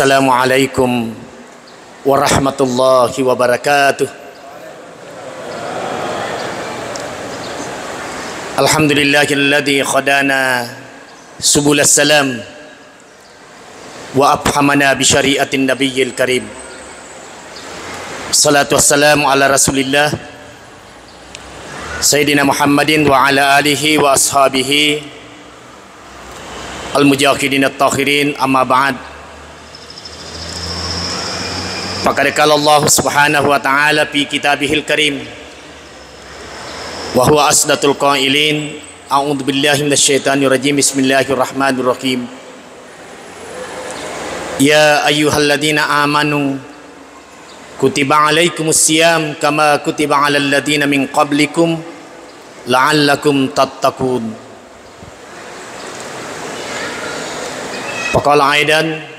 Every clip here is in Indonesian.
Assalamualaikum warahmatullahi wabarakatuh. Alhamdulillahilladzi khadana subul salam wa abhamana bi syariatin nabiyil karim. Salatu wassalamu ala rasulillah Sayyidina Muhammadin wa ala alihi wa ashabihi al-mujahidin at-tahirin, amma ba'd. Faqad qala Allah subhanahu wa ta'ala fi kitabihil karim wa huwa asdatul qailin, a'udzu billahi minasyaitonir rajim, bismillahirrahmanirrahim. Ya ayyuhalladzina amanu kutiba alaikumus siyam kama kutiba alal ladzina min qablikum la'allakum tattaqun. Faqala aidan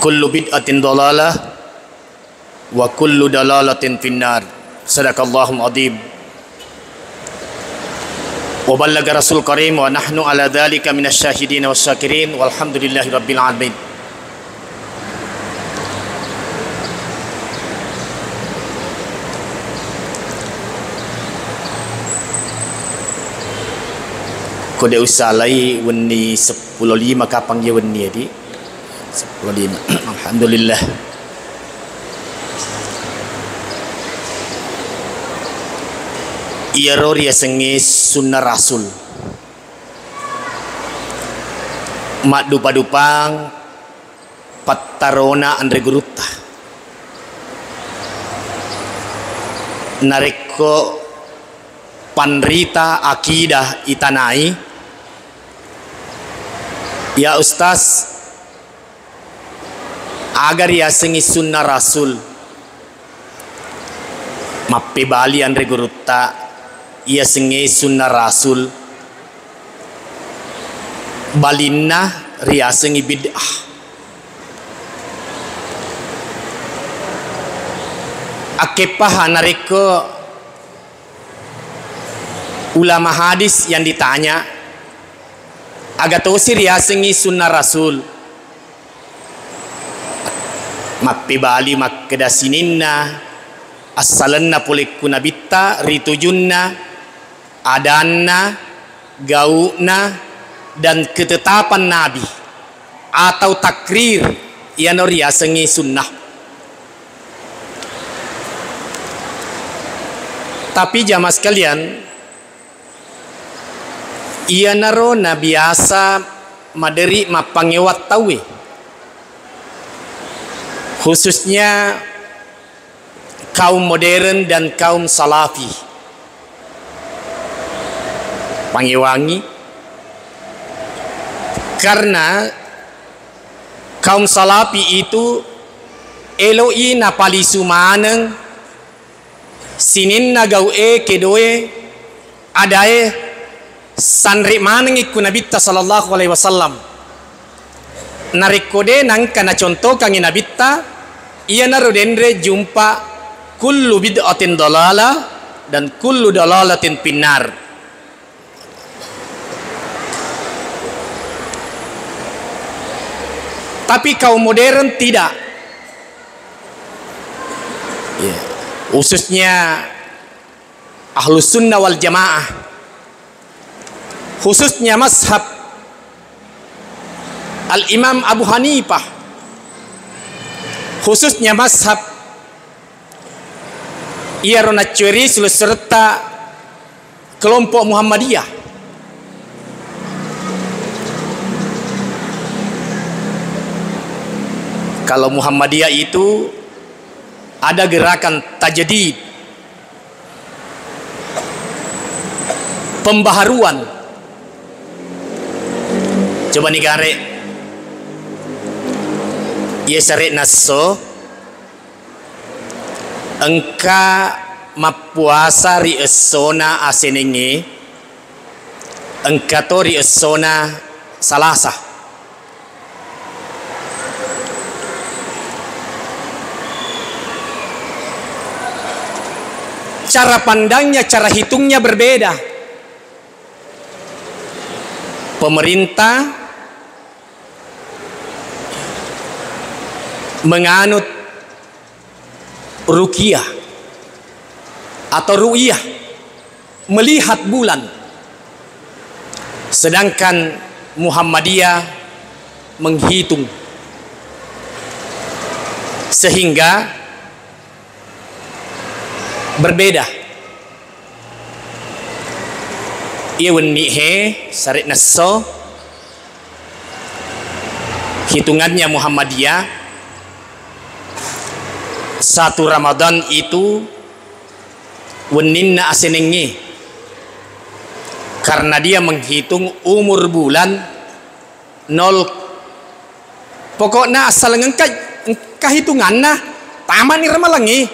kullu bid'atin dalalah wa kullu dalalatin finnar. Sadaqallahul azim. Wa ballaga rasul karim wa nahnu ala dzalika minasyahidin wasyakirin walhamdulillahi rabbil alamin. Kode usalai wenni 10.5 kapang ya wenni di 10.5. Alhamdulillah. Iaro ria sengis sunnah rasul mak dupa-dupang pattarona andre gurutta nareko panrita akidah itanai ya ustaz agar ya sengis sunnah rasul mappe bali andre gurutta ia sengis sunnah rasul balinna ria sengi bid'ah. Akepah nareko ulama hadis yang ditanya agatosi ria sengi sunnah rasul mappe bali makkedasininna assalanna pulikuna bitta ritujunna adanna gauna dan ketetapan nabi atau takrir yang ria sengi sunnah. Tapi jamaah sekalian, ia narona biasa maderi mapangewat tawe, khususnya kaum modern dan kaum salafi pangewangi, karena kaum salafi itu eloi napali sumaneng sinin nagawe kedoe adae sanri maneng iku nabitta sallallahu alaihi wasallam narekode nang kana contoh kangi nabitta iya narodendre jumpa kullu bid'atin dalalah dan kullu dalalatin finnar. Tapi kaum modern tidak, khususnya ahlus sunnah wal jamaah, khususnya mazhab al-imam Abu Hanifah, khususnya mazhab ia rona curi serta kelompok Muhammadiyah. Kalau Muhammadiyah itu ada gerakan tajdid, pembaharuan. Coba nih gare, ia syari nasso, engka mapuasa ri esona asenenge, engka to ri esona salasa. Cara pandangnya, cara hitungnya berbeda. Pemerintah menganut ruqyah atau ru'yah, melihat bulan, sedangkan Muhammadiyah menghitung, sehingga berbeda. Ia wenihe sarit nasso hitungannya Muhammadiyah satu Ramadan itu weninna asenengi, karena dia menghitung umur bulan nol. Pokoknya asal engkah hitunganna taman iramalangi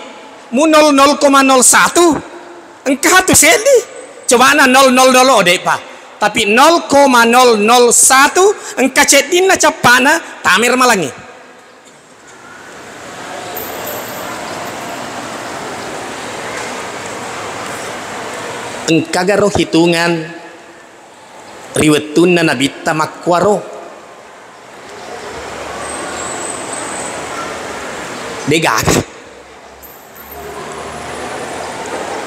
mu 0,01 engkah tu sedi coba na 000 ode pa, tapi 0,001 engkah cedina capana tamir malangi. Engkah garo hitungan riwetun na nabita makwaro degaga.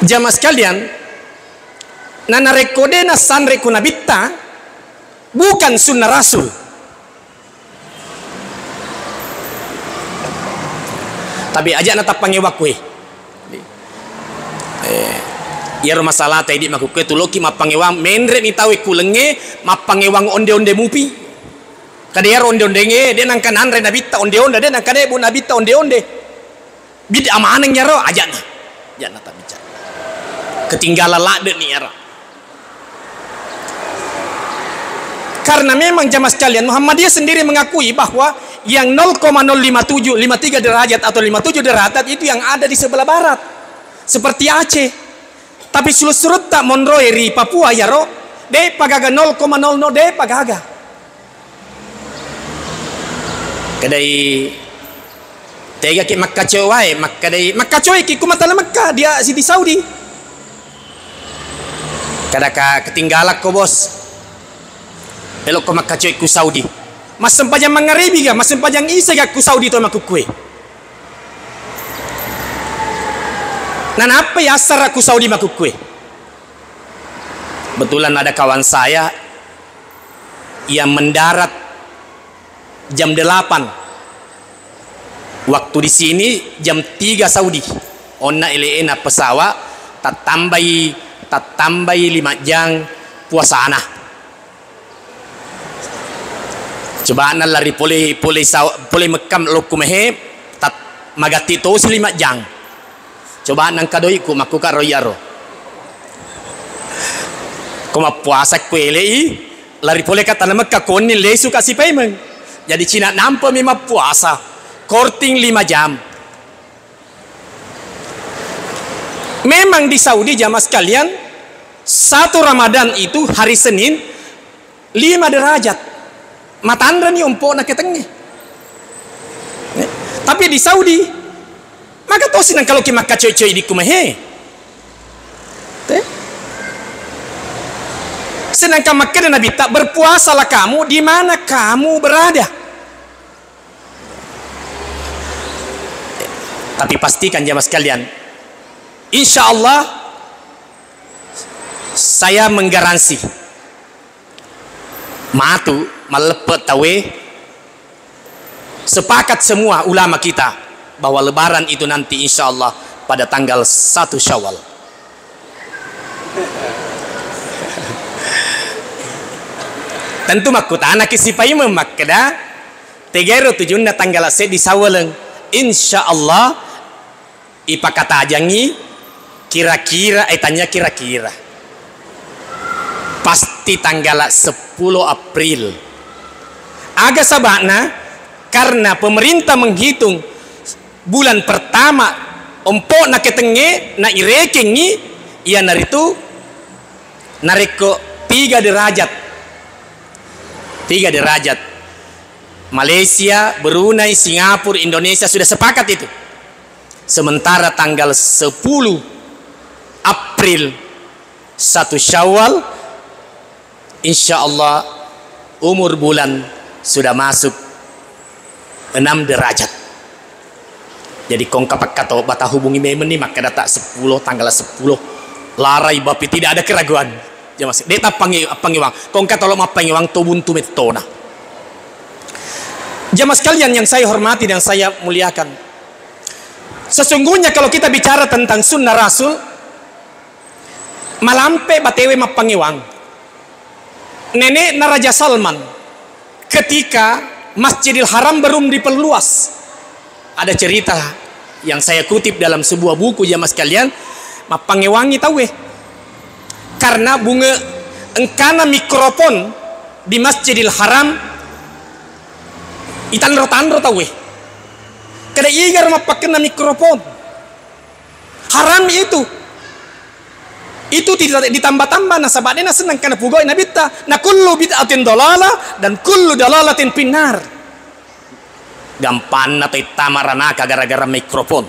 Jamaah sekalian, nana rekode na sanre kunabita bukan sunnah rasul. Tapi aja nata pangewakwe. Ya masalah tadi makukwe tuloki mapangewang menre ni tawe kulenge mapangewang onde-onde mupi. Kadaya onde-onde nge dia nang kanan re nabita onde-onde dia nang kade bu nabita onde-onde. Bid amaneng nyaro aja na. Ya nata bicara. Ketinggalan lade ni ara. Karena memang jamaah sekalian, Muhammadiyah sendiri mengakui bahwa yang 0,057 53 derajat atau 57 derajat itu yang ada di sebelah barat seperti Aceh. Tapi surut tak monroe ri Papua ya ro de pagaga 0,00 de pagaga kadai tega ki Makkah cewai Makkah cewai ki kumatala Makkah dia si di Saudi kadaka ketinggalan ko bos elok ko Makkah cewai ku Saudi mas sempajang mangaribi ga mas sempajang isa ga ku Saudi to makukue. Nan apa ya asar aku Saudi makukue? Betulan ada kawan saya yang mendarat jam 8 waktu di sini jam 3 Saudi. Onna eleena pesawat tak tambai 5 jam puasana. Coba na lari pole mekam lokumehe tat magati to 5 jam. Coba nang kadoi ku makuka royaro. Kuma puasa kuelei lari pole kata nama kakoni lesu kasih payment. Jadi Cina nampa memang puasa korting 5 jam. Memang di Saudi jamaah sekalian satu Ramadan itu hari Senin 5 derajat. Matandra ni umpo nak ketengnya. Tapi di Saudi maka tahu sih kalau kita makan coy-coy di kumahe. Sedangkan makan Nabi tak berpuasalah kamu di mana kamu berada. Tapi pastikan jamaah sekalian, insya Allah saya menggaransi matu melepet tawe sepakat semua ulama kita bahwa lebaran itu nanti insya Allah pada tanggal 1 Syawal. Tentu makut anak isipai memakda tegero tujunda tanggal se di Sawaleng insya Allah ipa kata ajangi kira-kira tanya kira-kira pasti tanggal 10 April agak sabana karena pemerintah menghitung bulan pertama empok na ketenge na irekengi ia naritu nariko 3 derajat Malaysia, Brunei, Singapura, Indonesia sudah sepakat itu. Sementara tanggal 10 April 1 Syawal insya Allah umur bulan sudah masuk 6 derajat. Jadi kong kapak kata bata hubungi memen ni maka data 10 tanggal 10 larai bapi tidak ada keraguan. Jamas deta pangiwang kong kata lo pangiwang tobuntu metona. Jamaah sekalian yang saya hormati dan saya muliakan, sesungguhnya kalau kita bicara tentang sunnah Rasul, malampe batewe mapangiwang nenek Naraja Salman ketika Masjidil Haram belum diperluas. Ada cerita yang saya kutip dalam sebuah buku jamaah sekalian, mapangiwangi tahu karena bunga engkana mikrofon di Masjidil Haram itan rotan tahu kada igar mapakena mikrofon haram itu tidak ditambah-tambah nasabadena senang karena pugoi nabita na kullu bid'atin dalalah dan kullu dalalatin finnar. Gampan atau tamaranaka gara-gara mikrofon.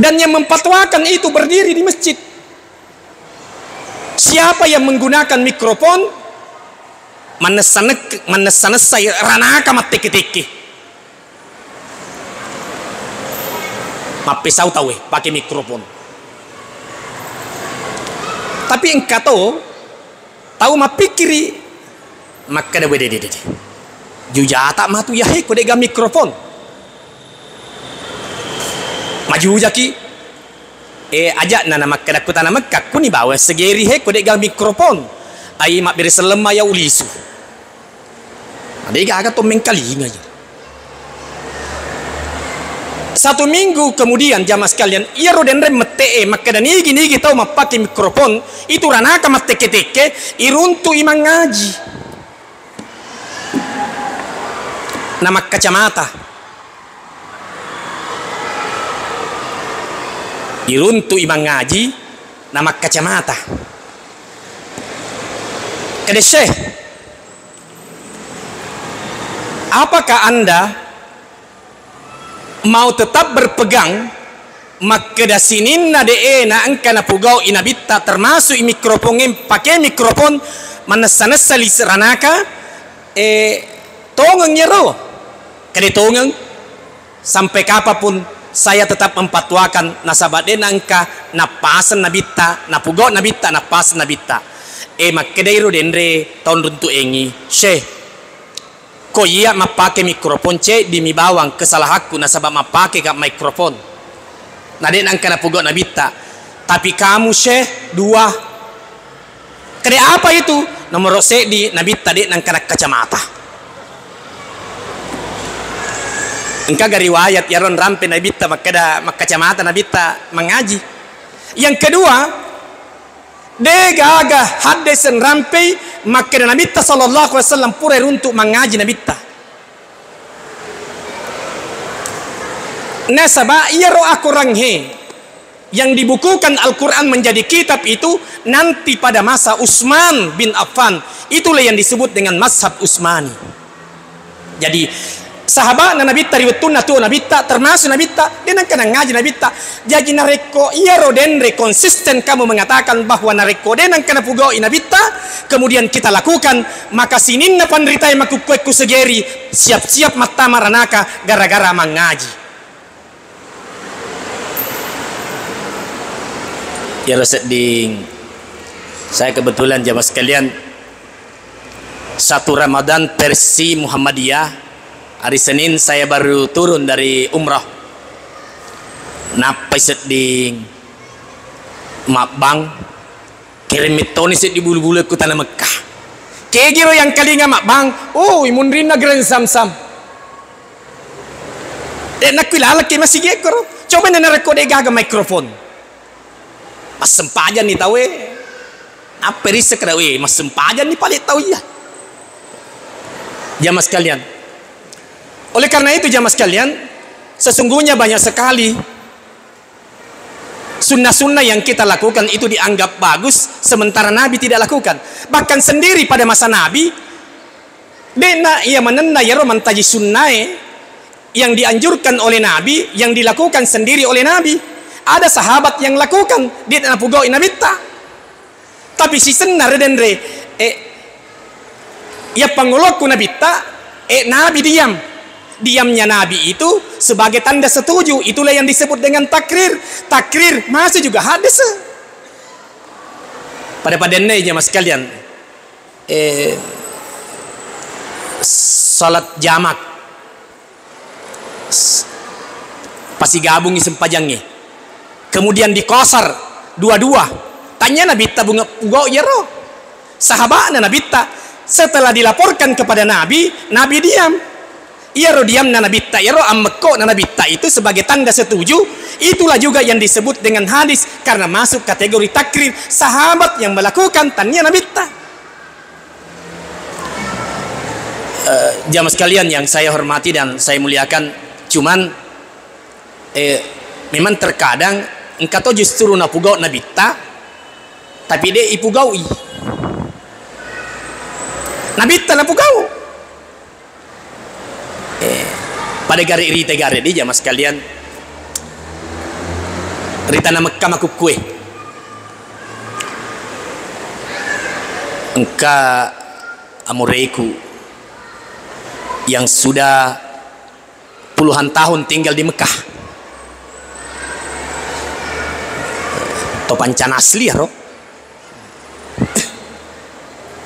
Dan yang mempatwakan itu berdiri di masjid. Siapa yang menggunakan mikrofon manesanesai ranaka matik-tiki. Mapisau tahu pakai mikrofon. Tapi engkau tahu mapikiri maka dah bede juja tak matu ya he kode ga mikrofon maju jaki ajak nana maka dah kutana maka kuni bawa segeri he kode ga mikrofon ai mak beri selema ya ulisu ada ga to mengkali ngaji. Satu minggu kemudian jamaah sekalian ia roden rem mete maka dan nigi tahu mapake mikrofon itu ranaka mateke-teke iruntu imang ngaji nama kacamata iruntu imang ngaji nama kacamata kade Syekh, apakah anda mau tetap berpegang maka dasinin na na angka na pugau inabita termasuk mikrofon pakai mikrofon manasa-nasa ranaka tongeng nyero kade tongeng sampai kapapun saya tetap mempatwakan nasabade nangka napasan nabita napugau nabita napasan nabita makkedairo dendre tahun runtu engi Syekh ko iya mapake mikrofon di mi bawang kesalahanku nasabab mapake ka mikrofon nade nangka napugau nabita tapi kamu Syekh dua kade apa itu nomor di nabita de nangka kacamata engka gariwayat yaron rampe nabita makada kacamata nabita mengaji. Yang kedua degaga hadisen rampe makada nabita sallallahu alaihi wasallam pura untuk mengaji nabita nasaba yaro aku ranghe yang dibukukan Al-Quran menjadi kitab itu nanti pada masa Utsman bin Affan, itulah yang disebut dengan mazhab Utsmani. Jadi sahabat nabita riwetuna tu nabita termasuk nabita dia kena ngaji nabita jadi nareko iya rodenre konsisten kamu mengatakan bahwa nareko dia kena pugau nabita kemudian kita lakukan maka sinin na pandritai makukueku segeri siap-siap mata maranaka gara-gara mengaji. Ya Rasiding, saya kebetulan jamaah sekalian satu Ramadan versi Muhammadiyah. Hari Senin saya baru turun dari umrah. Napai seding makbang kirim mitoni di bulu-bulu ku tanah Mekah. Kegiro yang kalinga makbang, oh imunrina grand sam-sam. Nakilala kay masih gekor. Coba na narekode gaga mikrofon. Mas sempajan ni tahu apa riset kada mas sempajan ni palit tahu ya. Jamaah sekalian. Oleh karena itu jamaah sekalian, sesungguhnya banyak sekali sunnah-sunnah yang kita lakukan itu dianggap bagus sementara Nabi tidak lakukan. Bahkan sendiri pada masa Nabi dena ia menenda ya romantaji sunnah yang dianjurkan oleh Nabi, yang dilakukan sendiri oleh Nabi. Ada sahabat yang lakukan dia tak pugau inabita. Tapi si senar denre ya pangolokku nabita Nabi diam. diamnya Nabi itu sebagai tanda setuju. Itulah yang disebut dengan takrir. Takrir masih juga hadis. Pada padanya jamaah sekalian, salat jamak pasti gabung sempajangnya, kemudian dikosar dua-dua. Tanya Nabi ta bunga pugo ya roh. Sahabatnya Nabi ta setelah dilaporkan kepada Nabi, Nabi diam. Iya roh diam na Nabi ta, ya roh ammeko na Nabi ta itu sebagai tanda setuju. Itulah juga yang disebut dengan hadis karena masuk kategori takrir. Sahabat yang melakukan tanya Nabi ta. Jamaah sekalian yang saya hormati dan saya muliakan, cuman memang terkadang engkau tuh justru napugau Nabi ta, tapi dia ipugaui. Nabi ta napugau. Pada gari rita gari di jamaah sekalian, rita nama Mekah makuk kue. Engka amureiku yang sudah puluhan tahun tinggal di Mekah. Topancan asli ya roh.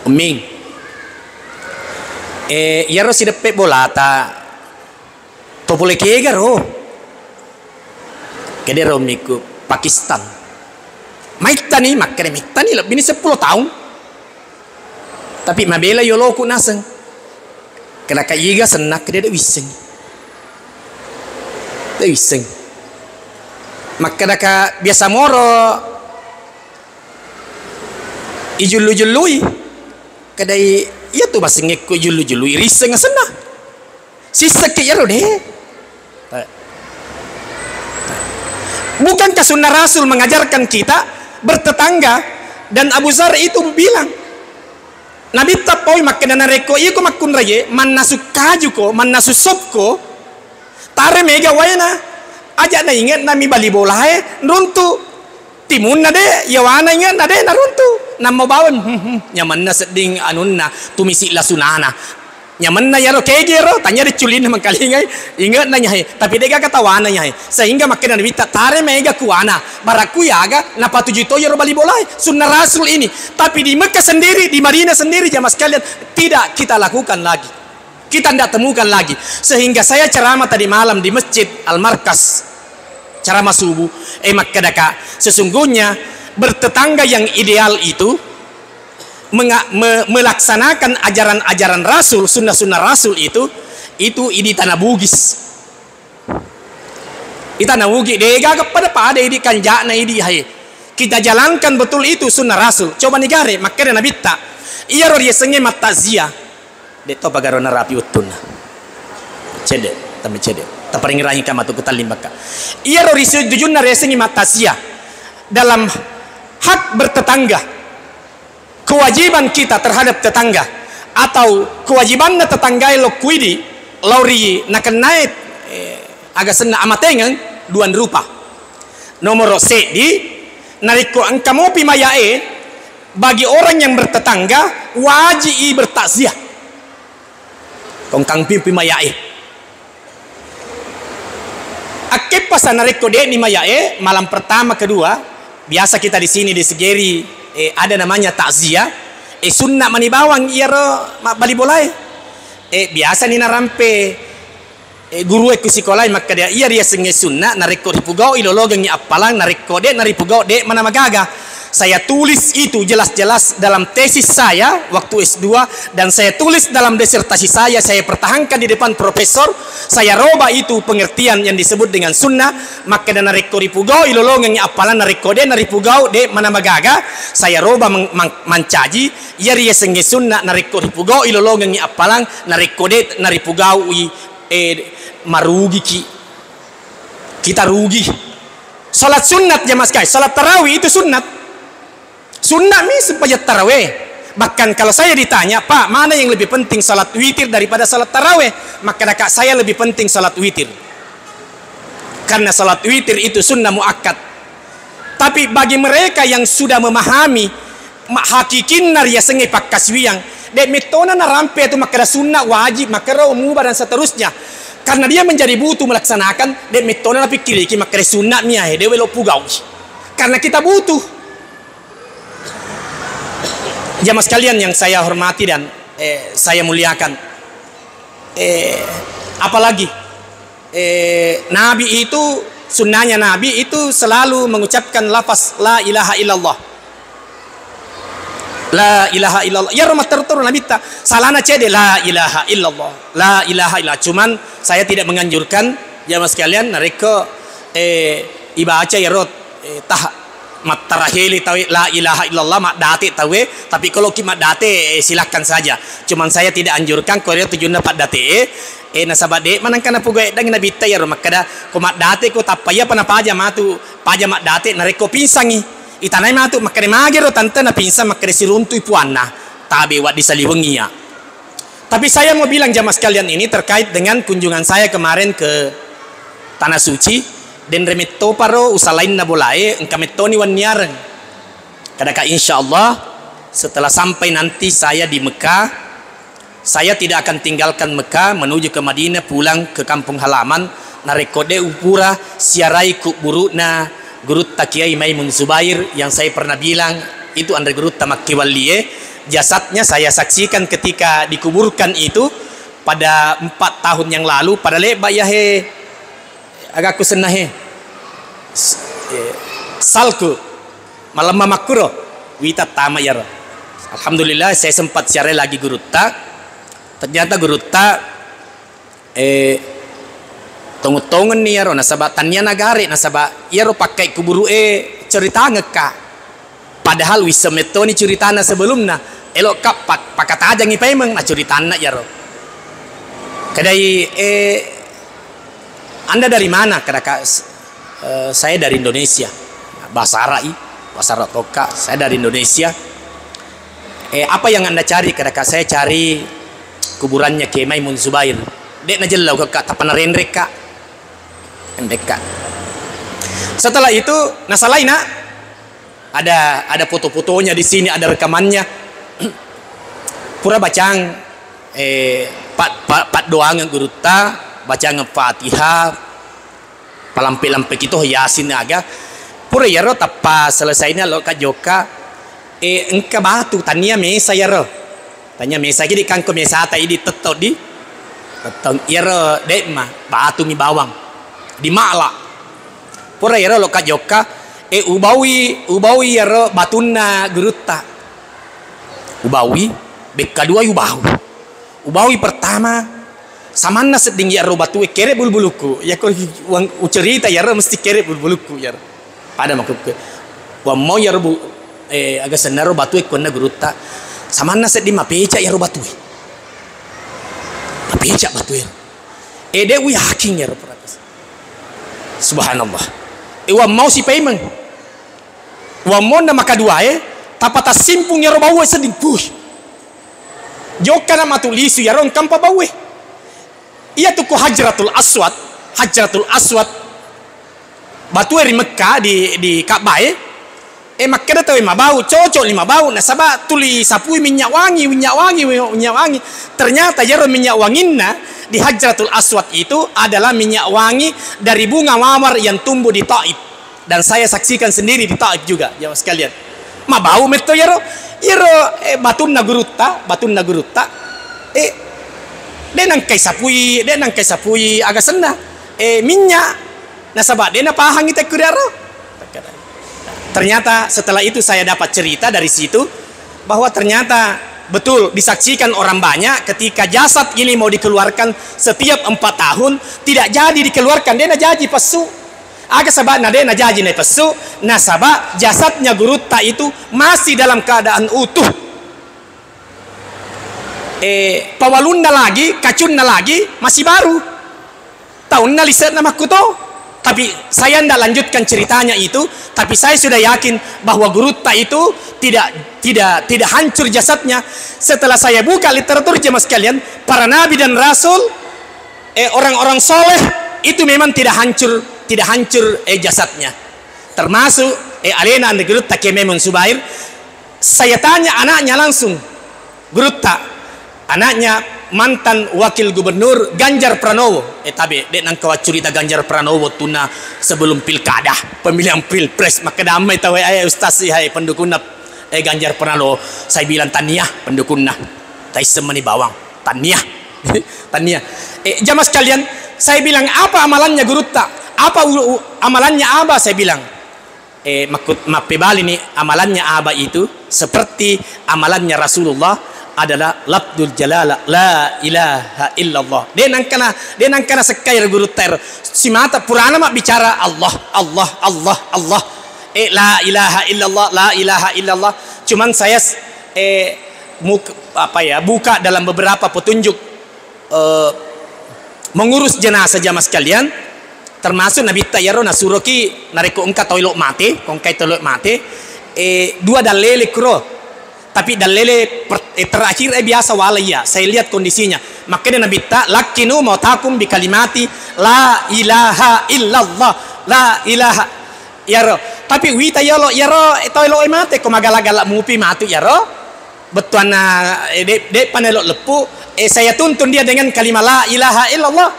Ming. Ya roh si depe bolata. Topole kega roh. Kede roh miku Pakistan. Maitani makanya maitani lebih ini 10 tahun. Tapi mabela yoloku naseng. Kena kayiga senak dia wiseng. Dia wiseng. Maka daka biasa moro ijulu-jului. Kadai iya tuh bahasa ngekku ijulu-jului riseng senah. Sisa ya roh deh. Bukankah sunnah Rasul mengajarkan kita bertetangga? Dan Abu Zar itu bilang, Nabi tapoi makan reko iya ko makun raye man nasuk kaju ko man nasuk sop ko tare mega wayna aja na ingat nami bali bolahe runtu timun na de yawana ingat na de na runtu namo bawon nyaman na seding anunna tumisi la sunana nyaman na yaro kegero tanya diculin mangkalingai ingat na nyahe tapi dega katawana nyahe sehingga makin Nabi tare mega kuana baraku yaga napa tujuh to yaro bali bolahe sunnah Rasul ini. Tapi di Mekah sendiri, di Madinah sendiri jamaah sekalian tidak kita lakukan lagi, kita tidak temukan lagi. Sehingga saya ceramah tadi malam di Masjid Al-Markas ceramah subuh makadaka sesungguhnya bertetangga yang ideal itu melaksanakan ajaran-ajaran Rasul, sunnah-sunnah Rasul itu ini tanah bugis. Ita na wugi dega kepada pada ini kanjana ini hai. Kita jalankan betul itu sunnah Rasul. Coba negare makanya Nabi ta. Iya roh dia senge matazia. De to bagarona rapi utun. Cede, tapi cede. Ta paling rahi kama tu ketalim baka. Iya roh risu jujun na resenge matazia. Dalam hak bertetangga. Kewajiban kita terhadap tetangga atau kewajiban na tetangga lo kuidi lauri nakenait agak sena amatengan duan rupa. Nomor di nariko angkamo pimayae bagi orang yang bertetangga wajib bertakziah. Kongkang pimayae. Akep pas nariko de ni mayae malam pertama kedua biasa kita di sini di Segeri ada namanya takziah. Sunnah manibawang iero bali bolai. Biasa ni narampe guru aku sekolah maka dia senge sunnah nariko ripugau ilologang ni apalang nariko de naripugau de mana magaga. Saya tulis itu jelas-jelas dalam tesis saya waktu S2 dan saya tulis dalam disertasi saya pertahankan di depan profesor. Saya roba itu pengertian yang disebut dengan sunnah maka dan nariko ripugau ilologang ni apalang nariko de naripugau de mana magaga. Saya roba mancaji ia senge sunnah nariko ripugau ilologang ni apalang nariko de naripugau marugi kita rugi. Salat sunat jamaah sekalian, salat tarawih itu sunat. Sunnah mi supaya tarawih. Bahkan kalau saya ditanya, Pak, mana yang lebih penting salat witir daripada salat tarawih? Maka kakak saya lebih penting salat witir. Karena salat witir itu sunnah muakkad. Tapi bagi mereka yang sudah memahami hakikin narya senge pakkaswiyang, dek metona na rampe itu maka sunnah wajib maka raw mubah dan seterusnya. Karena dia menjadi butuh melaksanakan dia metode na pikir iki makre sunat mia he dewe lo pugau. Karena kita butuh. Jamaah sekalian yang saya hormati dan saya muliakan. Apalagi Nabi itu sunnahnya Nabi itu selalu mengucapkan lafaz la ilaha illallah. La ilaha illallah. Ya rumah terturun Nabi ta salana cede la ilaha illallah. La ilaha illallah. Cuman saya tidak menganjurkan jamaah sekalian mereka ibaca ya rot tah matarahili tahu la ilaha illallah mak date tahu tapi kalau ki mak date silakan saja. Cuman saya tidak anjurkan Korea tujuan dapat date nasabat de manangkana pugai dang Nabi ta ya rumah kada ko mak date ko tapaya pana paja matu paja mak date nareko pinsangi itanai matu makane magero tante na pinsa makane siruntui puanna tabe wat disaliwengia. Tapi saya mau bilang jamaah sekalian ini terkait dengan kunjungan saya kemarin ke Tanah Suci dan remetto paro usalain na bolae engkametoni wan niareng. Kadaka insyaallah setelah sampai nanti saya di Mekah, saya tidak akan tinggalkan Mekah menuju ke Madinah pulang ke kampung halaman narekode upura siarai kuburuna Gurut Kiai Maimun Zubair yang saya pernah bilang itu andre Gurut Makki Walie. Jasadnya saya saksikan ketika dikuburkan itu pada 4 tahun yang lalu pada leba ya he agak kusenah he salku malam mamakuro wita tama ya. Alhamdulillah saya sempat siarai lagi Gurutta. Ternyata Gurutta tongon nih ya nasaba tanya nagari nasaba ya pakai kuburu cerita ngeka padahal wisemetoni ceritana sebelumnya elok kap pakat aja ngipai meng ceritana ya ro kadai Anda dari mana kadaka saya dari Indonesia bahasa Toka saya dari Indonesia apa yang Anda cari kadaka saya cari kuburannya Kiai Maimun Zubair dek najelau ke tapan renreka dekat. Setelah itu nasalaina ada foto-fotonya di sini, ada rekamannya. Pura bacang pat doang Gurutta, bacang Fatihah, palampe-lampe gitu Yasin aga. Pura ya ro tapa selesainya lo ka joka engka batu tania mesa ya ro. Tanya mesa gidi kangko mesa ta idi tetot di. Tetong ya ro dek mah batu mi bawang. Di makla pura yaro lo kajoka ubawi yaro batunna Gurutta ubawi beka dua ubawi pertama samanna sedinggi yaro batu kere bulbuluku ya ko uang ucerita yaro mesti kere bulbuluku yaro pada makuk wa mau yaro agak senaro batu konna Gurutta samanna seding mapeca yaro batu mapeca batu yaro dewi haking yaro subhanallah wa mau si payment wa mau na makadua tapata simpung yaro bawe seding push joka na matulisu yaron kampa bawe iya tuh ko hajratul aswad batu eri Mekah di Ka'bah Makkah tahu bau cocok 5 bau nasaba tuli sapui minyak wangi ternyata yaro minyak wanginna di Hajratul Aswad itu adalah minyak wangi dari bunga mawar yang tumbuh di Taif dan saya saksikan sendiri di Taif juga jamaah sekalian. Ma bau meto yaro batun Gurutta denang kai sapui agak senang minyak nasaba dena pahang ite kudaro. Ternyata setelah itu saya dapat cerita dari situ bahwa ternyata betul disaksikan orang banyak ketika jasad ini mau dikeluarkan setiap 4 tahun tidak jadi dikeluarkan dena jaji pesu agak sabana dena jaji naik pesu nasaba jasadnya Gurutta itu masih dalam keadaan utuh pawalunna lagi kacunna lagi masih baru tahunna liset nama kuto. Tapi saya tidak lanjutkan ceritanya itu, tapi saya sudah yakin bahwa Gurutta itu tidak hancur jasadnya. Setelah saya buka literatur jemaah sekalian, para nabi dan rasul, orang-orang soleh itu memang tidak hancur jasadnya. Termasuk alena and Gurutta Kiai Maimun Zubair. Saya tanya anaknya langsung, Gurutta, anaknya mantan wakil gubernur Ganjar Pranowo. Tabe dek nang kawa cerita Ganjar Pranowo tuna sebelum pilkada pemilihan pilpres maka damai tahu ay ustaz hai pendukungna Ganjar Pranowo. Saya bilang taniah pendukungna tai semani bawang taniah taniah. Jamaah sekalian, saya bilang apa amalannya guru tak, apa amalannya Aba, saya bilang mapebali nih amalannya Aba itu seperti amalannya Rasulullah adalah labdul jalala la ilaha illallah. Dia nangkana sekai guru ter si mata purana mak bicara Allah Allah Allah Allah la ilaha illallah la ilaha illallah. Cuman saya buka dalam beberapa petunjuk mengurus jenazah jamaah sekalian, termasuk Nabi Tayyaro nasuroki nareko engka toilok mate kongkai toilok mate dua dalele kro. Tapi dalele terakhir biasa walaya. Saya lihat kondisinya. Makanya Nabi ta lakinu mautakum bi kalimati la ilaha illallah la ilaha yaro. Tapi wita yalo yaro toilo mate ko magala-gala mupi matu yaro. Betuana de panelok lepu saya tuntun dia dengan kalimat la ilaha illallah.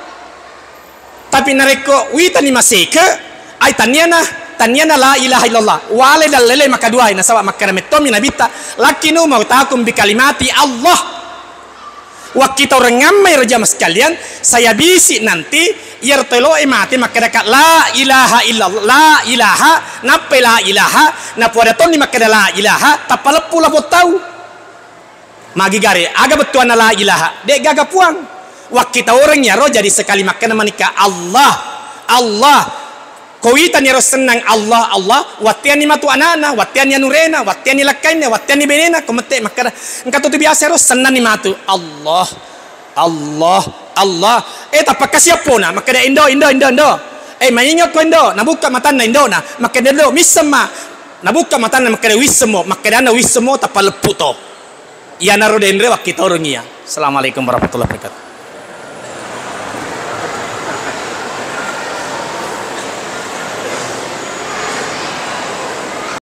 Tapi nareko wita ni maseke ai tanyana la ilaha illallah wale dalele maka dua ina sawa maka metomi nabita lakinu mautakum bi kalimati Allah. Wa kita orang ngamai rejam sekalian saya bisi nanti yartelo mati maka dekat la ilaha illallah la ilaha nape la ilaha na pada toni maka la ilaha tapalepu la tahu magi gare aga betuan la ilaha dek gaga puang. Wa kita orang nyaro jadi sekali maka manika Allah Allah Kawita ni senang Allah Allah watian ni matu anana watian ni nurena watian ni lakaina watian ni benena komete maka engkau tu biasa ro senang ni matu Allah Allah Allah tapak siapona maka da indo mainyot ko indo nabuka mata na indo na maka do misma nabuka mata na maka wismo maka dana wismo tapaleputo ya naro dendre wakita orangnya. Assalamualaikum warahmatullahi wabarakatuh.